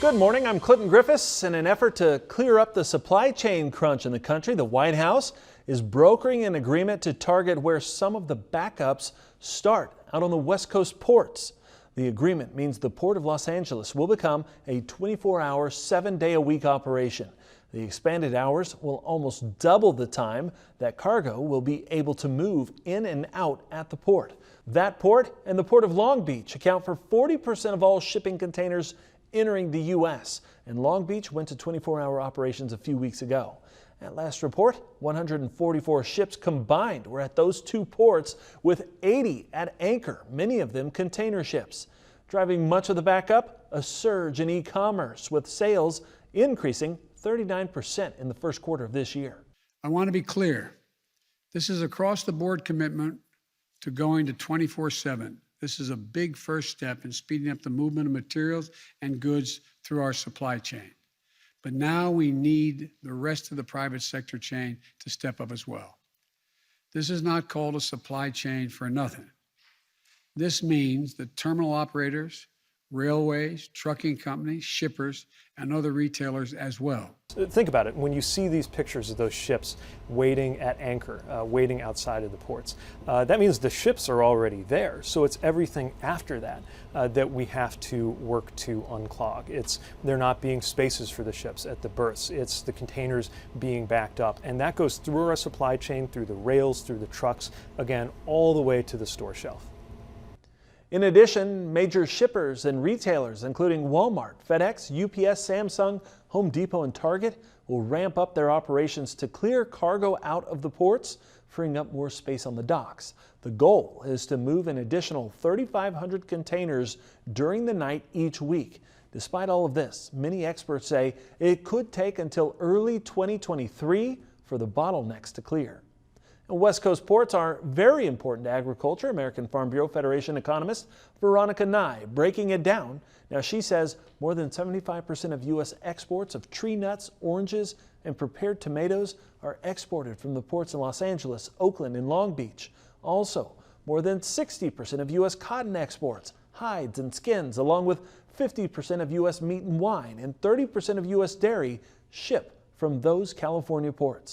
Good morning, I'm Clinton Griffiths. In an effort to clear up the supply chain crunch in the country, the White House is brokering an agreement to target where some of the backups start, out on the West Coast ports. The agreement means the Port of Los Angeles will become a 24-hour, 7-day-a-week operation. The expanded hours will almost double the time that cargo will be able to move in and out at the port. That port and the Port of Long Beach account for 40% of all shipping containers entering the U.S., and Long Beach went to 24-hour operations a few weeks ago. At last report, 144 ships combined were at those two ports, with 80 at anchor, many of them container ships. Driving much of the backup, a surge in e-commerce, with sales increasing 39% in the first quarter of this year. I want to be clear. This is across-the-board commitment to going to 24/7. This is a big first step in speeding up the movement of materials and goods through our supply chain. But now we need the rest of the private sector chain to step up as well. This is not called a supply chain for nothing. This means that terminal operators, railways, trucking companies, shippers, and other retailers as well. Think about it. When you see these pictures of those ships waiting at anchor, waiting outside of the ports, that means the ships are already there. So it's everything after that that we have to work to unclog. There not being spaces for the ships at the berths. It's the containers being backed up. And that goes through our supply chain, through the rails, through the trucks, again, all the way to the store shelf. In addition, major shippers and retailers, including Walmart, FedEx, UPS, Samsung, Home Depot, and Target, will ramp up their operations to clear cargo out of the ports, freeing up more space on the docks. The goal is to move an additional 3,500 containers during the night each week. Despite all of this, many experts say it could take until early 2023 for the bottlenecks to clear. West Coast ports are very important to agriculture. American Farm Bureau Federation economist Veronica Nye breaking it down. Now, she says more than 75% of U.S. exports of tree nuts, oranges, and prepared tomatoes are exported from the ports in Los Angeles, Oakland, and Long Beach. Also, more than 60% of U.S. cotton exports, hides and skins, along with 50% of U.S. meat and wine, and 30% of U.S. dairy ship from those California ports.